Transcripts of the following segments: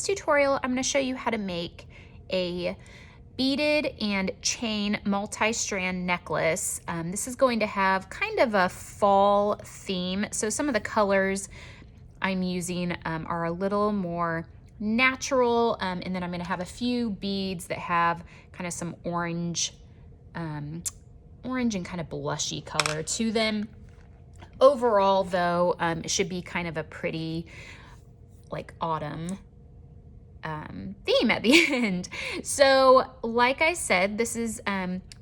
Tutorial, I'm going to show you how to make a beaded and chain multi-strand necklace. This is going to have kind of a fall theme, so some of the colors I'm using are a little more natural, and then I'm going to have a few beads that have kind of some orange and kind of blushy color to them. Overall though, it should be kind of a pretty like autumn theme at the end. So like I said, this is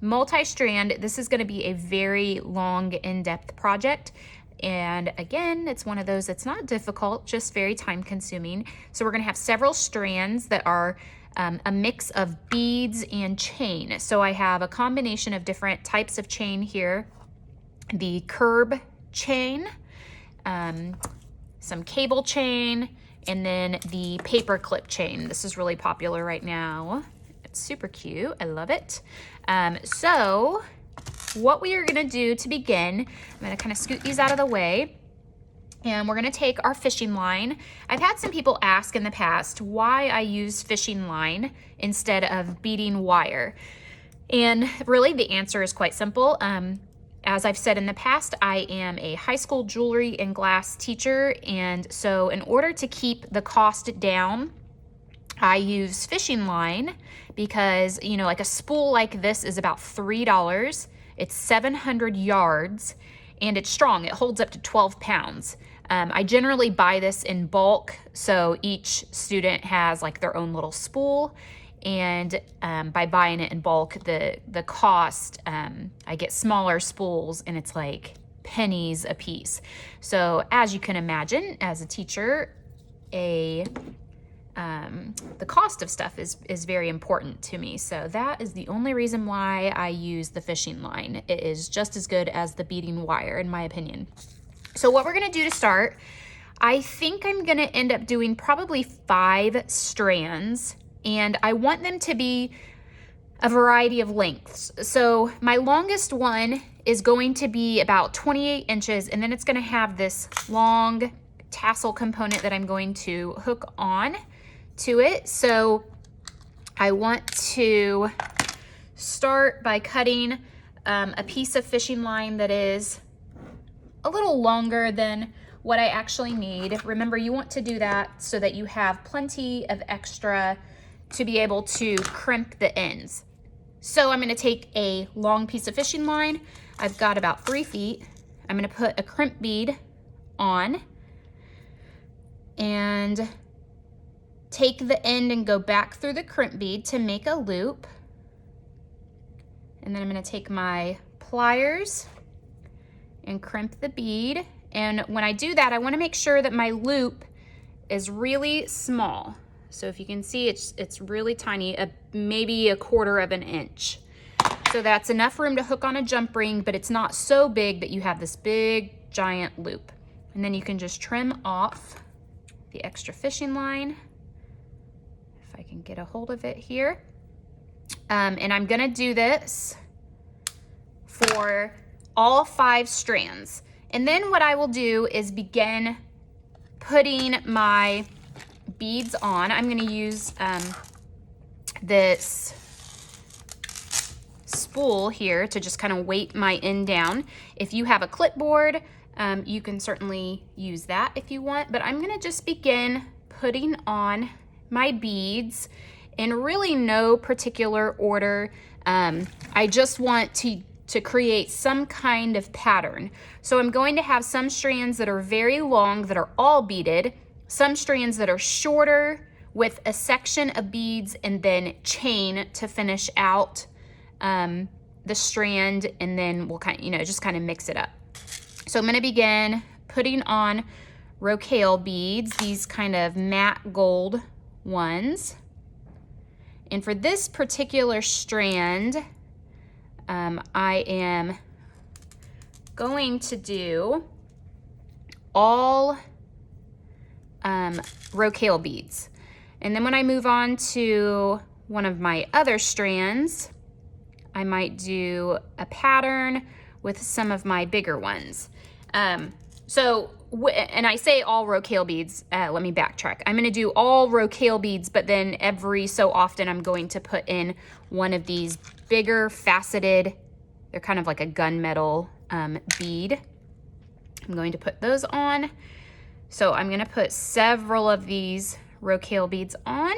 multi-strand. This is going to be a very long, in-depth project. And again, it's one of those that's not difficult, just very time consuming. So we're going to have several strands that are a mix of beads and chain. So I have a combination of different types of chain here. The curb chain, some cable chain, and then the paper clip chain. This is really popular right now. It's super cute. I love it. So what we are gonna do to begin, I'm gonna kind of scoot these out of the way, and we're gonna take our fishing line. I've had some people ask in the past why I use fishing line instead of beading wire. And really the answer is quite simple. As I've said in the past, I am a high school jewelry and glass teacher, and so in order to keep the cost down, I use fishing line because, you know, like a spool like this is about $3. It's 700 yards, and it's strong. It holds up to 12 pounds. I generally buy this in bulk, so each student has like their own little spool. And by buying it in bulk, the cost, I get smaller spools, and it's like pennies a piece. So as you can imagine, as a teacher, the cost of stuff is very important to me. So that is the only reason why I use the fishing line. It is just as good as the beading wire, in my opinion. So what we're gonna do to start, I think I'm gonna end up doing probably 5 strands, and I want them to be a variety of lengths. So my longest one is going to be about 28 inches, and then it's gonna have this long tassel component that I'm going to hook on to it. So I want to start by cutting a piece of fishing line that is a little longer than what I actually need. Remember, you want to do that so that you have plenty of extra to be able to crimp the ends. So I'm gonna take a long piece of fishing line. I've got about 3 feet. I'm gonna put a crimp bead on and take the end and go back through the crimp bead to make a loop. And then I'm gonna take my pliers and crimp the bead. And when I do that, I wanna make sure that my loop is really small. So if you can see, it's really tiny, maybe 1/4 of an inch. So that's enough room to hook on a jump ring, but it's not so big that you have this big giant loop. And then you can just trim off the extra fishing line, if I can get a hold of it here. And I'm gonna do this for all 5 strands. And then what I will do is begin putting my beads on. I'm going to use this spool here to just kind of weight my end down. If you have a clipboard, you can certainly use that if you want, but I'm going to just begin putting on my beads in really no particular order. I just want to create some kind of pattern. So I'm going to have some strands that are very long that are all beaded, some strands that are shorter with a section of beads, and then chain to finish out the strand, and then we'll just kind of mix it up. So I'm gonna begin putting on rocaille beads, these kind of matte gold ones. And for this particular strand, I am going to do all rocaille beads. And then when I move on to one of my other strands, I might do a pattern with some of my bigger ones. And I say all rocaille beads, let me backtrack. I'm gonna do all rocaille beads, but then every so often I'm going to put in one of these bigger faceted, they're kind of like a gunmetal bead. I'm going to put those on. So I'm gonna put several of these rocaille beads on.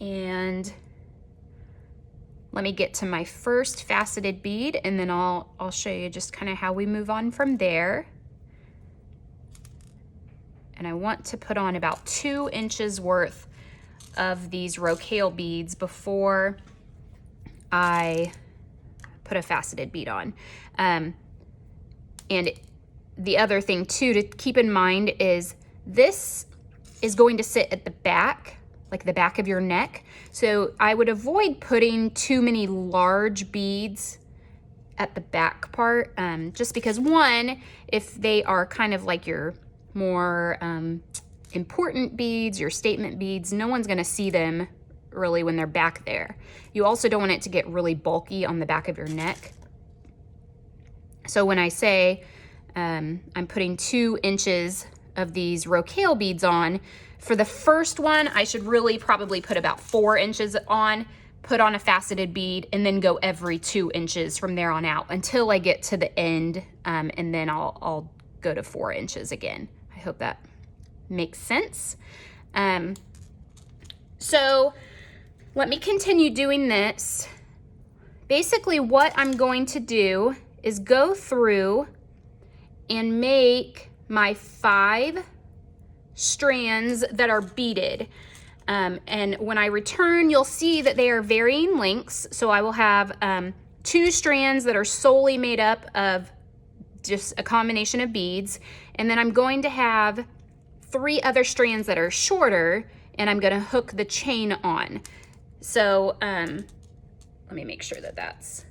And let me get to my first faceted bead, and then I'll show you just kind of how we move on from there. And I want to put on about 2 inches worth of these rocaille beads before I put a faceted bead on. And the other thing too to keep in mind is this is going to sit at the back, like the back of your neck. So I would avoid putting too many large beads at the back part, just because one, if they are kind of like your more important beads, your statement beads, no one's gonna see them really when they're back there. You also don't want it to get really bulky on the back of your neck. So when I say I'm putting 2 inches of these rocaille beads on, for the first one, I should really probably put about 4 inches on, put on a faceted bead, and then go every 2 inches from there on out until I get to the end, and then I'll go to 4 inches again. I hope that makes sense. So let me continue doing this. Basically what I'm going to do is go through and make my 5 strands that are beaded. And when I return, you'll see that they are varying lengths. So I will have 2 strands that are solely made up of just a combination of beads. And then I'm going to have 3 other strands that are shorter, and I'm gonna hook the chain on. So let me make sure that that's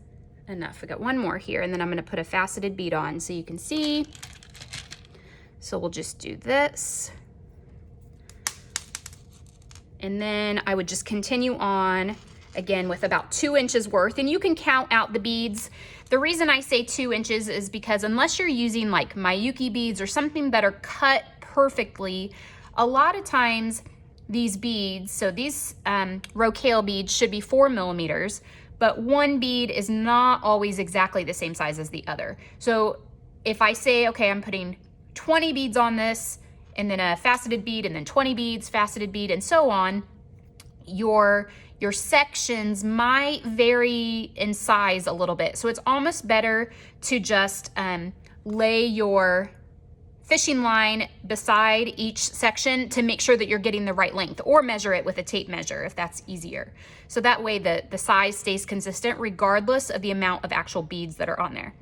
enough. I got one more here, and then I'm gonna put a faceted bead on so you can see. So we'll just do this. And then I would just continue on again with about 2 inches worth, and you can count out the beads. The reason I say 2 inches is because unless you're using like Miyuki beads or something that are cut perfectly, a lot of times these beads, so these rocaille beads should be 4 millimeters, but one bead is not always exactly the same size as the other. So if I say, okay, I'm putting 20 beads on this, and then a faceted bead, and then 20 beads, faceted bead, and so on, your sections might vary in size a little bit. So it's almost better to just lay your fishing line beside each section to make sure that you're getting the right length, or measure it with a tape measure if that's easier. So that way the size stays consistent regardless of the amount of actual beads that are on there.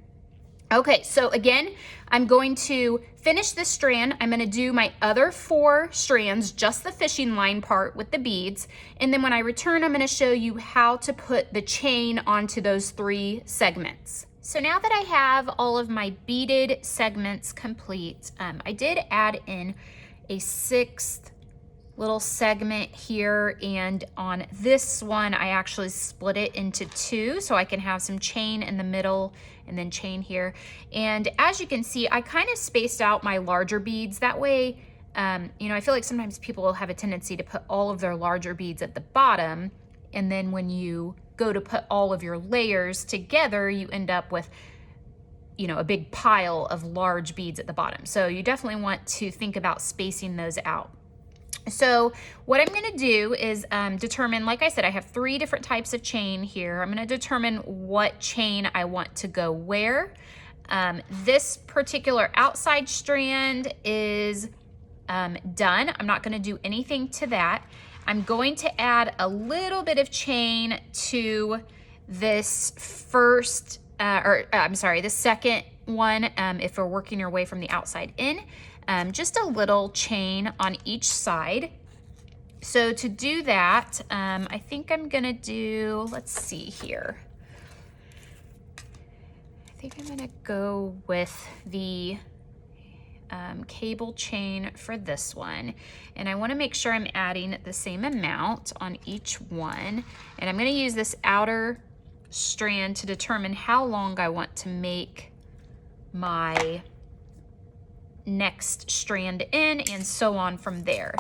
Okay, so again, I'm going to finish this strand. I'm gonna do my other 4 strands, just the fishing line part with the beads. And then when I return, I'm gonna show you how to put the chain onto those 3 segments. So now that I have all of my beaded segments complete, I did add in a 6th little segment here, and on this one I actually split it into 2 so I can have some chain in the middle and then chain here. And as you can see, I kind of spaced out my larger beads that way. You know, I feel like sometimes people will have a tendency to put all of their larger beads at the bottom, and then when you go to put all of your layers together, you end up with, you know, a big pile of large beads at the bottom. So you definitely want to think about spacing those out. So what I'm gonna do is determine, like I said, I have 3 different types of chain here. I'm gonna determine what chain I want to go where. This particular outside strand is done. I'm not gonna do anything to that. I'm going to add a little bit of chain to this first, the second one, if we're working your way from the outside in. Just a little chain on each side. So to do that, I think I'm gonna do, let's see here. I think I'm gonna go with the cable chain for this one. And I wanna make sure I'm adding the same amount on each one. And I'm gonna use this outer strand to determine how long I want to make my next strand in, and so on from there.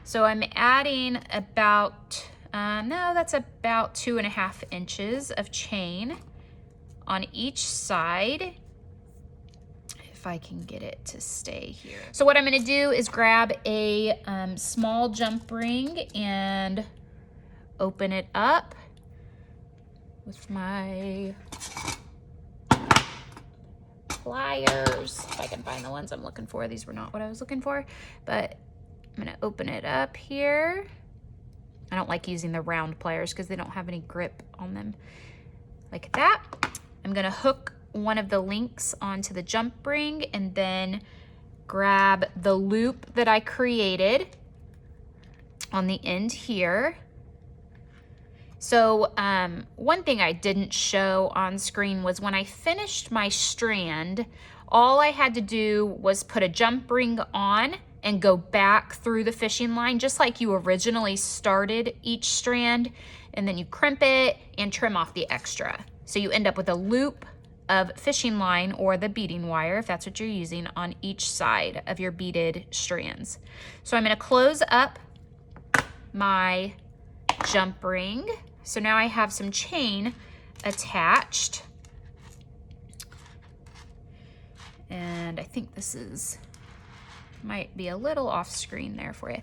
So I'm adding about, no, that's about 2.5 inches of chain on each side, if I can get it to stay here. So what I'm gonna do is grab a small jump ring and open it up with my pliers, if I can find the ones I'm looking for. These were not what I was looking for, but I'm gonna open it up here. I don't like using the round pliers because they don't have any grip on them. Like that. I'm gonna hook one of the links onto the jump ring and then grab the loop that I created on the end here. So one thing I didn't show on screen was when I finished my strand, all I had to do was put a jump ring on and go back through the fishing line, just like you originally started each strand, and then you crimp it and trim off the extra. So you end up with a loop of fishing line or the beading wire, if that's what you're using, on each side of your beaded strands. So I'm gonna close up my jump ring. So now I have some chain attached. And I think this might be a little off screen there for you.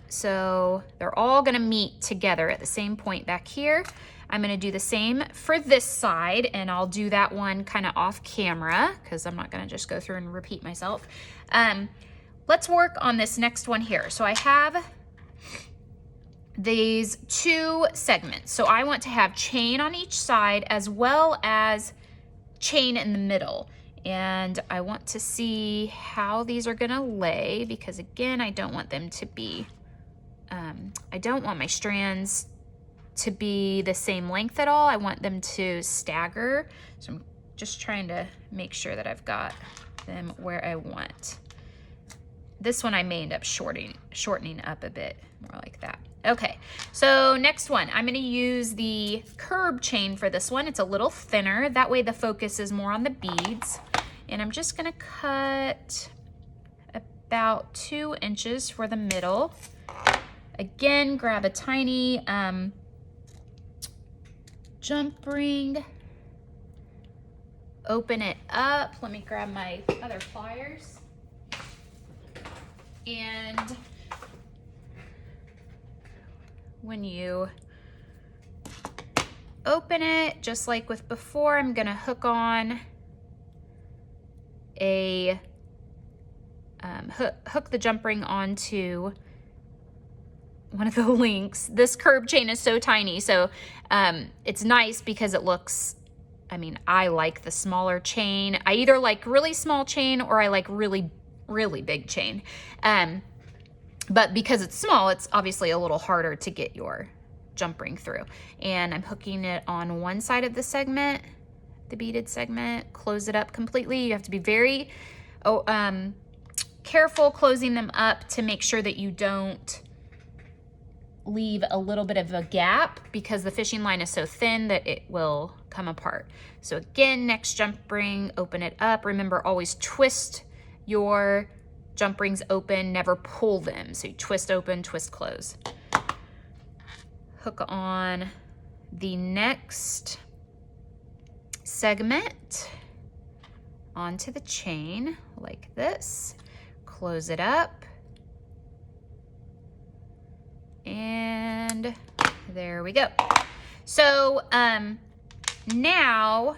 So they're all gonna meet together at the same point back here. I'm gonna do the same for this side, and I'll do that one kind of off camera because I'm not gonna just go through and repeat myself. Let's work on this next one here. So I have these 2 segments. So I want to have chain on each side as well as chain in the middle. And I want to see how these are gonna lay, because again, I don't want them to be, I don't want my strands to be the same length at all. I want them to stagger. So I'm just trying to make sure that I've got them where I want. This one I may end up shortening up a bit, more like that. Okay, so next one, I'm gonna use the curb chain for this one. It's a little thinner. That way the focus is more on the beads. And I'm just gonna cut about 2 inches for the middle. Again, grab a tiny jump ring, open it up. Let me grab my other pliers. And when you open it, just like with before, I'm gonna hook on a, hook the jump ring onto one of the links. This curb chain is so tiny, so it's nice because it looks, I mean, I like the smaller chain. I either like really small chain or I like really, really big chain. But because it's small, it's obviously a little harder to get your jump ring through. And I'm hooking it on one side of the segment, the beaded segment, close it up completely. You have to be very careful closing them up to make sure that you don't leave a little bit of a gap, because the fishing line is so thin that it will come apart. So again, next jump ring, open it up. Remember, always twist your jump rings open, never pull them. So you twist open, twist close. Hook on the next segment onto the chain like this. Close it up. And there we go. So now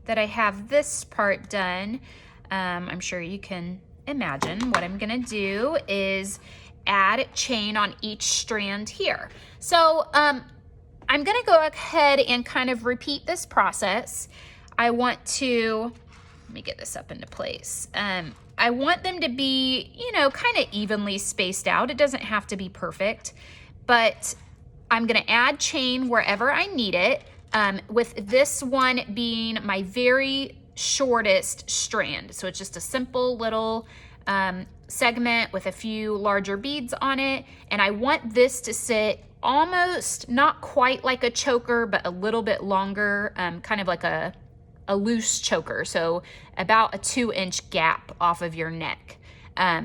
that I have this part done, I'm sure you can imagine what I'm gonna do is add chain on each strand here. So I'm gonna go ahead and kind of repeat this process. I want to, let me get this up into place. I want them to be, you know, kind of evenly spaced out. It doesn't have to be perfect, but I'm gonna add chain wherever I need it, with this one being my very shortest strand. So it's just a simple little segment with a few larger beads on it. And I want this to sit almost, not quite like a choker, but a little bit longer, kind of like a loose choker. So about a 2-inch gap off of your neck.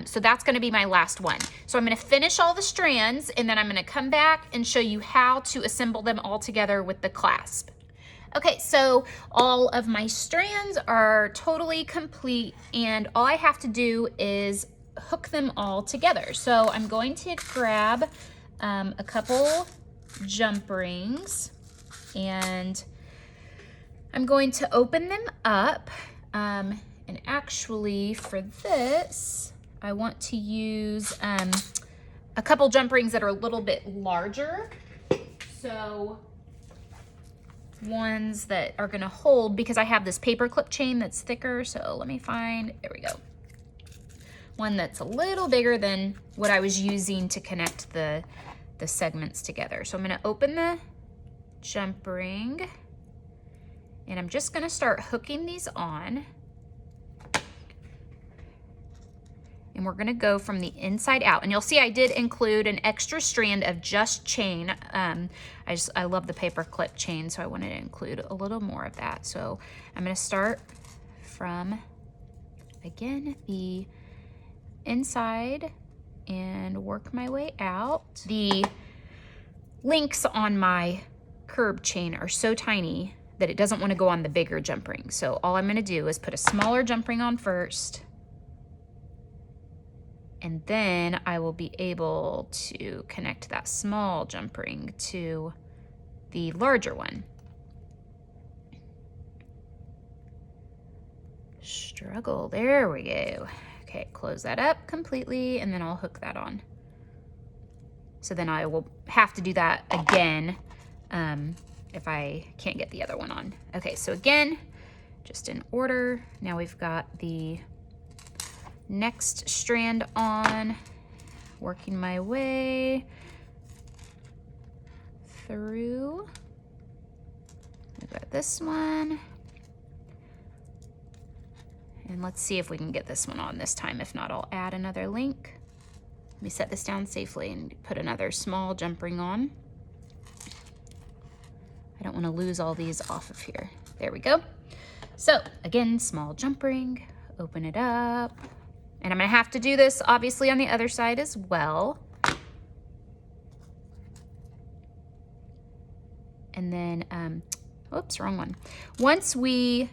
So that's gonna be my last one. So I'm gonna finish all the strands and then I'm gonna come back and show you how to assemble them all together with the clasp. Okay, so all of my strands are totally complete and all I have to do is hook them all together. So I'm going to grab a couple jump rings and I'm going to open them up. And actually for this, I want to use a couple jump rings that are a little bit larger. So ones that are gonna hold, because I have this paper clip chain that's thicker. So let me find, there we go. One that's a little bigger than what I was using to connect the segments together. So I'm gonna open the jump ring and I'm just gonna start hooking these on. And we're gonna go from the inside out. And you'll see I did include an extra strand of just chain. I love the paper clip chain, so I wanted to include a little more of that. So I'm gonna start from, again, the inside and work my way out. The links on my curb chain are so tiny that it doesn't want to go on the bigger jump ring. So all I'm going to do is put a smaller jump ring on first, and then I will be able to connect that small jump ring to the larger one. Struggle, there we go. Okay, close that up completely, and then I'll hook that on. So then I will have to do that again if I can't get the other one on. Okay, so again, just in order. Now we've got the next strand on, working my way through. We've got this one. And let's see if we can get this one on this time. If not, I'll add another link. Let me set this down safely and put another small jump ring on. I don't want to lose all these off of here. There we go. So again, small jump ring, open it up. And I'm gonna have to do this obviously on the other side as well. And then, oops, wrong one. Once we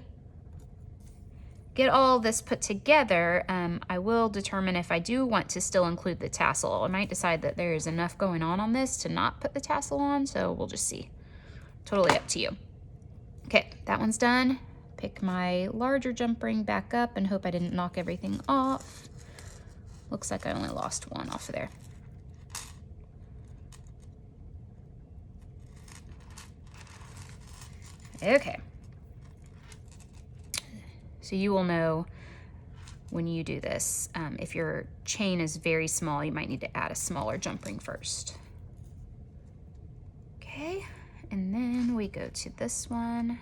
get all this put together, I will determine if I do want to still include the tassel. I might decide that there is enough going on this to not put the tassel on, so we'll just see. Totally up to you. Okay, that one's done. Pick my larger jump ring back up and hope I didn't knock everything off. Looks like I only lost one off of there. Okay. So you will know when you do this, if your chain is very small, you might need to add a smaller jump ring first. Okay, and then we go to this one,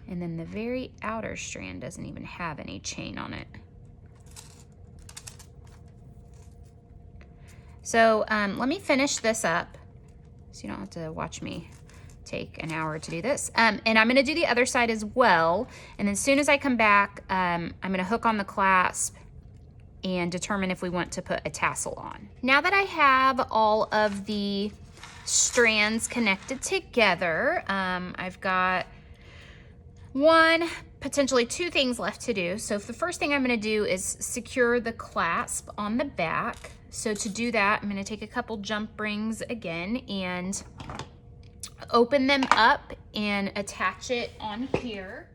and then the very outer strand doesn't even have any chain on it. So let me finish this up so you don't have to watch me take an hour to do this. And I'm gonna do the other side as well. And then as soon as I come back, I'm gonna hook on the clasp and determine if we want to put a tassel on. Now that I have all of the strands connected together, I've got one, potentially two things left to do. So the first thing I'm gonna do is secure the clasp on the back. So to do that, I'm gonna take a couple jump rings again and open them up and attach it on here.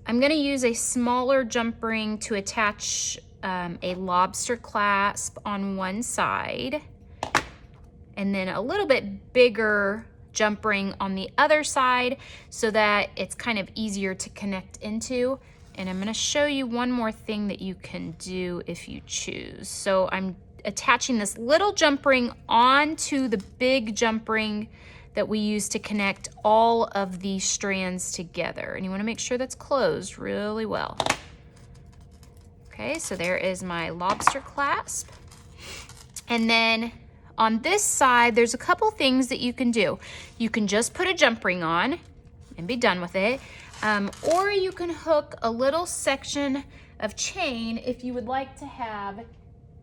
I'm gonna use a smaller jump ring to attach a lobster clasp on one side, and then a little bit bigger jump ring on the other side so that it's kind of easier to connect into. And I'm gonna show you one more thing that you can do if you choose. So I'm attaching this little jump ring onto the big jump ring that we use to connect all of these strands together. And you wanna make sure that's closed really well. Okay, so there is my lobster clasp. And then on this side, there's a couple things that you can do. You can just put a jump ring on and be done with it. Or you can hook a little section of chain if you would like to have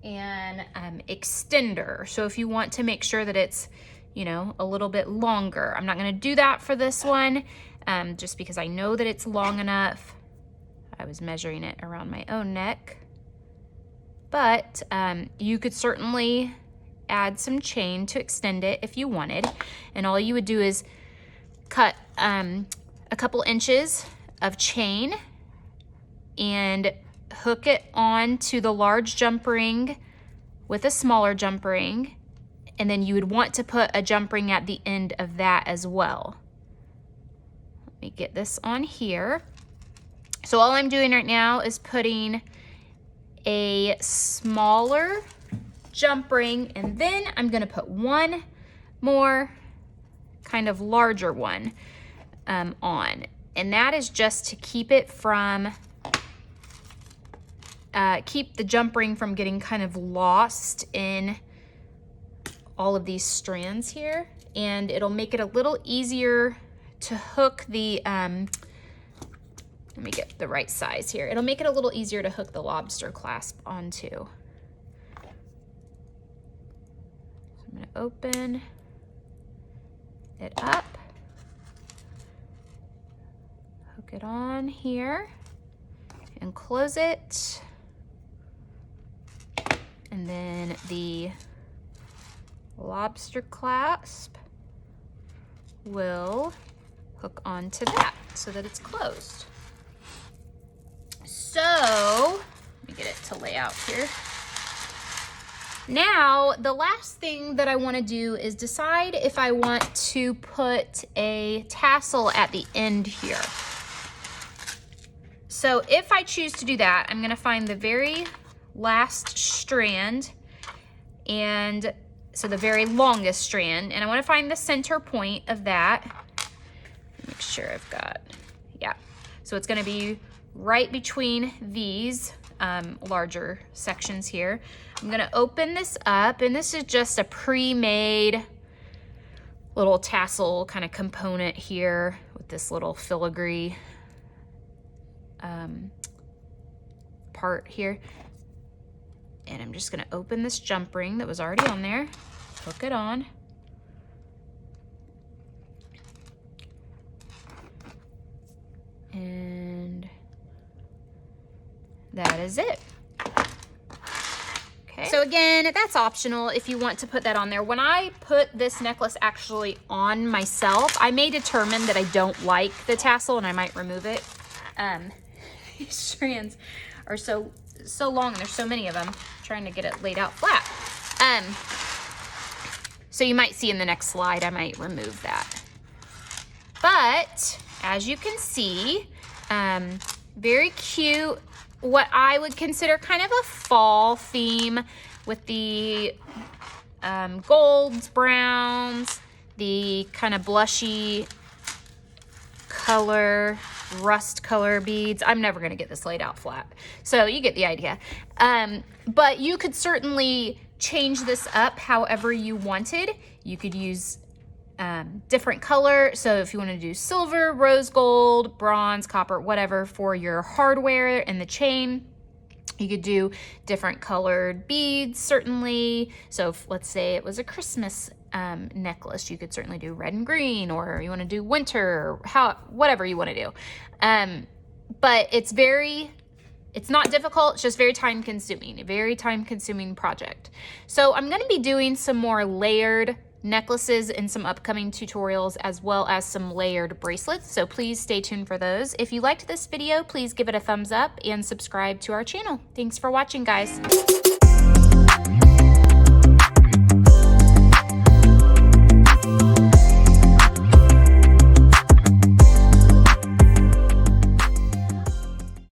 an extender. So if you want to make sure that it's, you know, a little bit longer. I'm not gonna do that for this one, just because I know that it's long enough. I was measuring it around my own neck. But you could certainly add some chain to extend it if you wanted. And all you would do is cut a couple inches of chain and hook it onto the large jump ring with a smaller jump ring. And then you would want to put a jump ring at the end of that as well. Let me get this on here. So all I'm doing right now is putting a smaller jump ring, and then I'm gonna put one more kind of larger one on. And that is just to keep it from, keep the jump ring from getting kind of lost in all of these strands here. And it'll make it a little easier to hook the, let me get the right size here. It'll make it a little easier to hook the lobster clasp onto. So I'm gonna open it up, hook it on here, and close it. And then the lobster clasp will hook onto that so that it's closed. So, let me get it to lay out here. Now, the last thing that I want to do is decide if I want to put a tassel at the end here. So if I choose to do that, I'm going to find the very last strand, and so the very longest strand, and I want to find the center point of that. Make sure I've got, yeah. So it's going to be right between these larger sections here. I'm gonna open this up, and this is just a pre-made little tassel kind of component here with this little filigree part here. And I'm just gonna open this jump ring that was already on there, hook it on. And that is it. Okay. So again, that's optional if you want to put that on there. When I put this necklace actually on myself, I may determine that I don't like the tassel and I might remove it. These strands are so long and there's so many of them. I'm trying to get it laid out flat. So you might see in the next slide, I might remove that. But as you can see, very cute, what I would consider kind of a fall theme with the golds, browns, the kind of blushy color, rust color beads. I'm never gonna get this laid out flat, so you get the idea. But you could certainly change this up however you wanted. You could use different color. So if you want to do silver, rose gold, bronze, copper, whatever for your hardware and the chain, you could do different colored beads, certainly. So if, let's say it was a Christmas necklace, you could certainly do red and green, or you want to do winter, or whatever you want to do. But it's not difficult, it's just very time consuming, a very time consuming project. So I'm going to be doing some more layered necklaces in some upcoming tutorials, as well as some layered bracelets, so please stay tuned for those. If you liked this video, please give it a thumbs up and subscribe to our channel. Thanks for watching, guys.